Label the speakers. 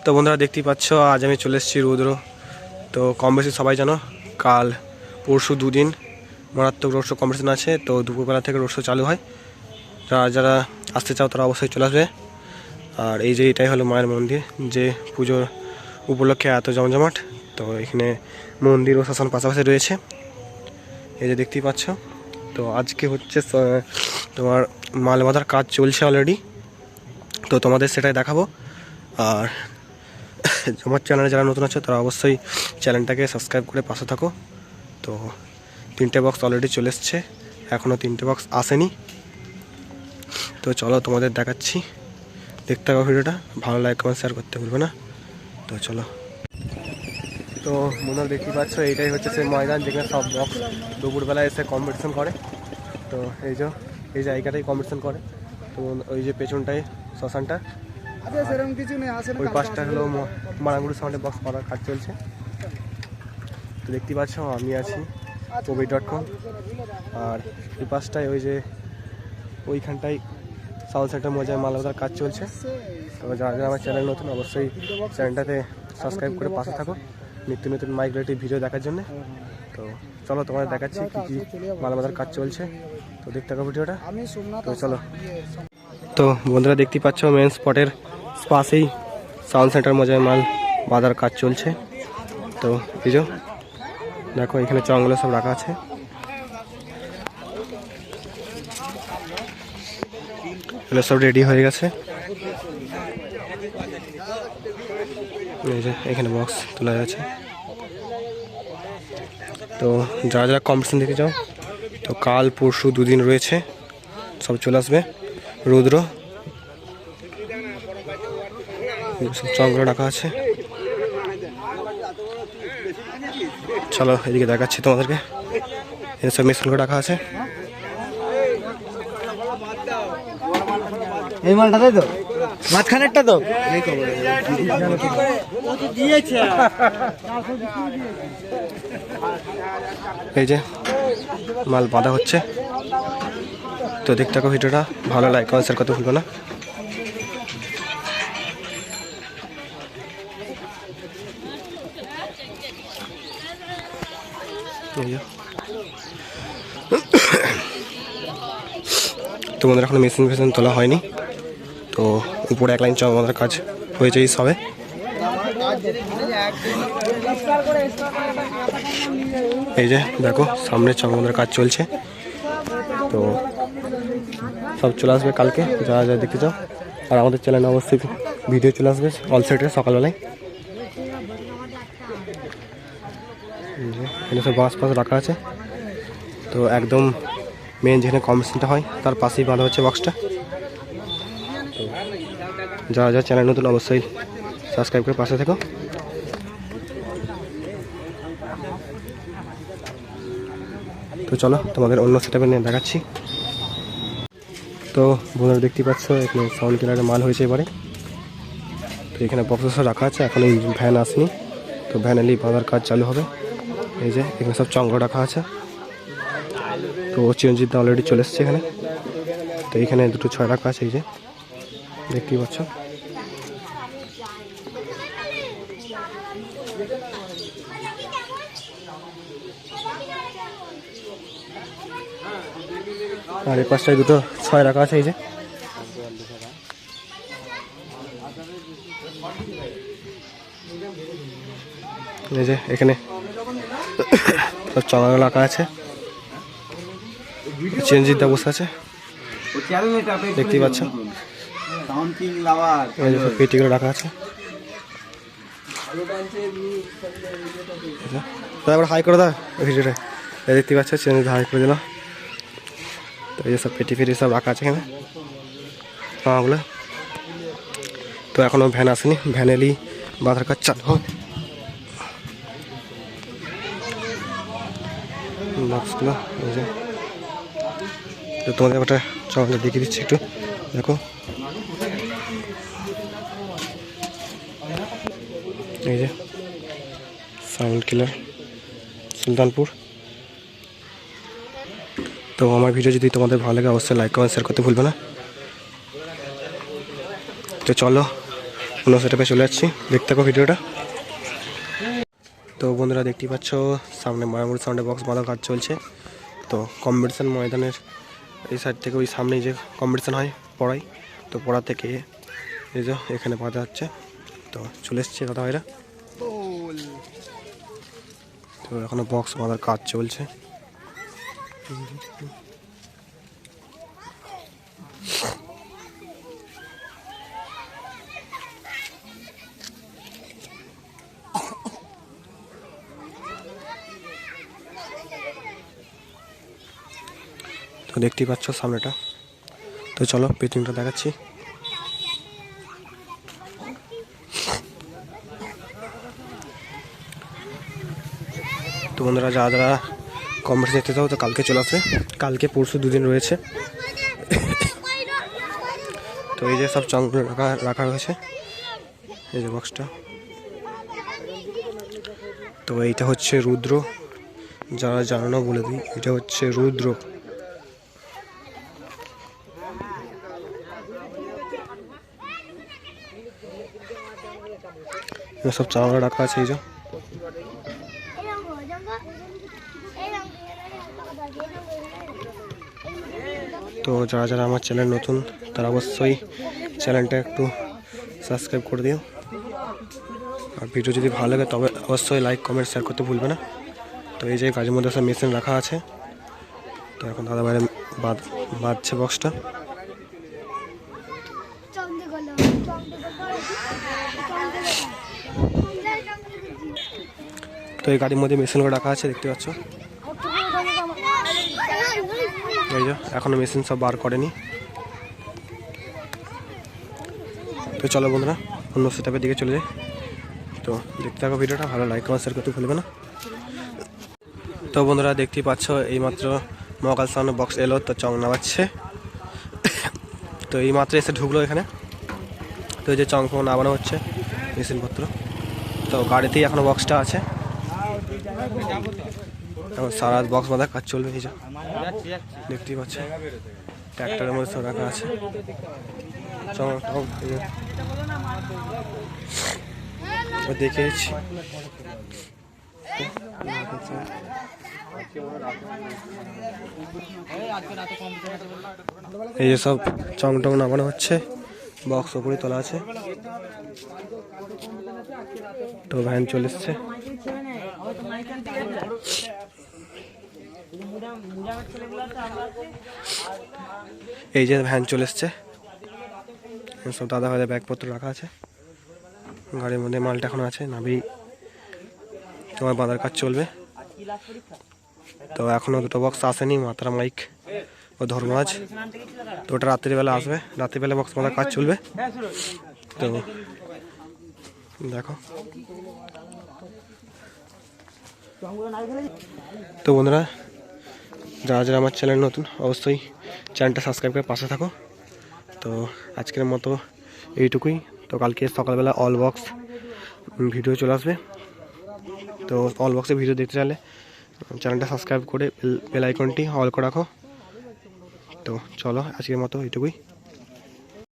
Speaker 1: তো বন্ধুরা দেখতেই পাচ্ছ আজ আমি চলে এসেছি রুদ্র। তো কম বেশি সবাই জানো কাল পরশু দুদিন মারাত্মক রোড শো কম্পিটিশন আছে। তো দুপুরবেলা থেকে রোড শো চালু হয়, যারা যারা আসতে চাও তারা অবশ্যই চলে আসবে। আর এই যে এটাই হলো মায়ের মন্দির, যে পুজোর উপলক্ষে এত জমজমাট। তো এখানে মন্দির ও শাসন পাশাপাশি রয়েছে, এই যে দেখতেই পাচ্ছ। তো আজকে হচ্ছে তোমার মাল বাঁধার কাজ চলছে অলরেডি, তো তোমাদের সেটাই দেখাবো। আর আমার চ্যানেলে যারা নতুন আছে তারা অবশ্যই চ্যানেলটাকে সাবস্ক্রাইব করে পাশে থাকো। তো 3টে বক্স অলরেডি চলে এসছে, এখনও 3টে বক্স আসেনি। তো চলো তোমাদের দেখাচ্ছি, দেখতে থাকো ভিডিওটা, ভালো লাইক কমেন্ট শেয়ার করতে ভুলবে না। তো চলো। তো বন্ধুরা দেখতে পাচ্ছ এইটাই হচ্ছে সেই ময়দান যেখানে সব বক্স দুপুরবেলা এসে কম্পিটিশন করে। তো এই জায়গাটাই কম্পিটিশন করে। তো ওই যে পেছনটাই শ্মশানটা, ওই পাশটা হলো মারাঙ্গুড়ি সাউন্ডে বক্স করার কাজ চলছে। তো দেখতে পাচ্ছ আমি আছি কবি.com, আর এই পাশটায় ওই যে ওইখানটায় সাউন্ড সেন্টার মজায় মাল বাঁধার কাজ চলছে। তো যারা যারা আমার চ্যানেল নতুন অবশ্যই চ্যানেলটাতে সাবস্ক্রাইব করে পাশে থাকো নিত্য নতুন মাইক রিলেটিভ ভিডিও দেখার জন্য। তো চলো তোমাদের দেখাচ্ছি কী কী মাল বাঁধার কাজ চলছে, তো দেখতে থাকো ভিডিওটা। তো চলো। তো বন্ধুরা দেখতে পাচ্ছ মেন স্পটের পাশেই সাউন্ড সেন্টার মজায় মাল বাঁধার কাজ চলছে। তো এই যে দেখো এখানে চংগুলো সব রাখা আছে। এগুলো সব রেডি হয়ে গেছে, এই যে এখানে বক্স তোলা আছে। তো যারা যারা কম্পিটিশন দেখে যাও, তো কাল পরশু দুদিন রয়েছে, সব চলে আসবে। রুদ্র সব চংগুলো রাখা আছে। চলো এদিকে দেখাচ্ছি তোমাদেরকে, এসব মেশিনগুলো রাখা আছে।
Speaker 2: এই মালটা তাই তো মাঝখানেরটা তো
Speaker 1: এই যে মাল বাঁধা হচ্ছে। তো দেখতে থাকো ভিডিওটা, ভালো লাইক কমেন্ট শেয়ার করতে ভুলবো না। তোমাদের এখন মেশিন তোলা হয়নি, তো উপরে এক লাইন চং আমাদের কাজ হয়েছে সবে। এই যে দেখো সামনে চং আমাদের কাজ চলছে। তো সব চলে আসবে কালকে যারা যা দেখতে চাও। আর আমাদের চ্যানেলে অবশ্যই ভিডিও চলে আসবে অল সাইডে সকালবেলায়। এখানে সব বাঁশ ফাঁস রাখা আছে। তো একদম মেন যেখানে কম্পিটিশনটা হয় তার পাশেই বাঁধা হচ্ছে বক্সটা। তো যারা যারা চ্যানেল নতুন অবশ্যই সাবস্ক্রাইব করে পাশে থেকো। তো চলো তোমাদের অন্য সেটআপে নিয়ে দেখাচ্ছি। তো বন্ধুরা দেখতে পাচ্ছ এখানে সাউন্ড কিলারের মাল হয়েছে এবারে। তো এখানে বক্স রাখা আছে, এখন এই ভ্যান আসেনি, তো ভ্যান এলেই বাঁধার কাজ চালু হবে। এই যে এখানে সব চংগুলো রাখা আছে। তো চিরঞ্জিতদা অলরেডি চলে এসছে এখানে। তো এইখানে দুটো ছয় রাখা আছে, এই যে দেখতেই পাচ্ছ। আর এই পাশটায় দুটো ছয় রাখা আছে, এই যে এই যে এখানে সব চঙাগুলো রাখা আছে। চিরঞ্জিতদা বসে আছে দেখতেই পাচ্ছ। পেটিগুলো রাখা আছে। তারপর হাই করে দাও ভিডিওটা, দেখতে পাচ্ছ চিরঞ্জিত হাই করে দিল। তো এই সব পেটি ফেটি সব রাখা আছে এখানে পাওয়াগুলো। তো এখনও ভ্যান আসেনি, ভ্যান এলেই বাঁধার কাজ চালু হবে। বক্সগুলো এই যে, তো তোমাদের একটা চকলেট দেখিয়ে দিচ্ছি একটু দেখো। এই যে সাউন্ড কিলার সুলতানপুর। তো আমার ভিডিও যদি তোমাদের ভালো লাগে অবশ্যই লাইক কমেন্ট শেয়ার করতে ভুলবে না। তো চলো অন্য সেটআপে চলে যাচ্ছি, দেখতে থাকো ভিডিওটা। তো বন্ধুরা দেখতেই পাচ্ছ সামনে মারামুড়ি সাউন্ডে বক্স বাঁধার কাজ চলছে। তো কম্পিটিশান ময়দানের এই সাইড থেকে ওই সামনেই যে কম্পিটিশান হয় পড়াই, তো পড়া থেকে এই যে এখানে বাঁধা হচ্ছে। তো চলে এসছে দাদা ভাইরা, তো এখনো বক্স বাঁধার কাজ চলছে। তো দেখতেই পাচ্ছ সামনেটা। তো চলো পেটিংটা দেখাচ্ছি। তো বন্ধুরা যারা যারা কম্পিটিশন দেখতে চাও তো কালকে চলে আসবে, কালকে পরশু দুদিন রয়েছে। তো এই যে সব চংগুলো রাখা রয়েছে, এই যে বক্সটা। তো এইটা হচ্ছে রুদ্র, যারা জানো না বলে দিই, এটা হচ্ছে রুদ্র। সব চাওয়া রাখা আছে এই যে। তো যারা যারা আমার চ্যানেল নতুন তারা অবশ্যই চ্যানেলটা একটু সাবস্ক্রাইব করে দিও, আর ভিডিও যদি ভালো লাগে তবে অবশ্যই লাইক কমেন্ট শেয়ার করতে ভুলবে না। তো এই যে কাজের মধ্যে সব মেশিন রাখা আছে। তো এখন দাদা বাইরে বাঁধছে বক্সটা। তো এই গাড়ির মধ্যে মেশিনগুলো রাখা আছে দেখতে পাচ্ছ। এই যে এখনো মেশিন সব বার করেনি। তো চলো বন্ধুরা অন্য সেটআপের দিকে চলে যাই। তো দেখতে থাকো ভিডিওটা, ভালো লাইক কমেন্ট শেয়ার করতে ভুলবে না। তো বন্ধুরা দেখতেই পাচ্ছ এইমাত্র মহাকাল সাউন্ড বক্স এলো, তো চং নামাচ্ছে। তো এই মাত্র এসে ঢুকলো এখানে। তো এই যে চং ফং নামানো হচ্ছে মেশিনপত্র। তো গাড়িতেই এখনো বক্সটা আছে, এখন সারা বক্স বাঁধার কাজ চলবে। এই যে দেখতেই পাচ্ছ ট্র্যাক্টরের মধ্যে সব রাখা আছে। দেখে দিচ্ছি। এই যে সব চং টং নামানো হচ্ছে, বক্স ওপরে তোলা আছে। তো ভ্যান চলে এসছে। এই যে ভ্যান চলে এসছে, সব দাদা ভাইদের ব্যাগপত্র রাখা আছে। গাড়ির মধ্যে মালটা এখন আছে, নাবি তোমার বাঁধার কাজ চলবে। তো এখনো দুটো বক্স আসেনি, মাত্রা মাইক ও ধর্মরাজ। তো ওটা রাত্রিবেলা আসবে, রাত্রিবেলা বক্স বাঁধার কাজ চলবে। তো দেখো। তো বন্ধুরা যারা যারা আমার চ্যানেল নতুন অবশ্যই চ্যানেলটা সাবস্ক্রাইব করে পাশে থাকো। তো আজকের মতো এইটুকুই। তো কালকে সকালবেলা অল বক্স ভিডিও চলে আসবে। তো অল বক্সে ভিডিও দেখতে চাইলে চ্যানেলটা সাবস্ক্রাইব করে বেল আইকনটি অল করে রাখো। তো চলো আজকের মতো এইটুকুই।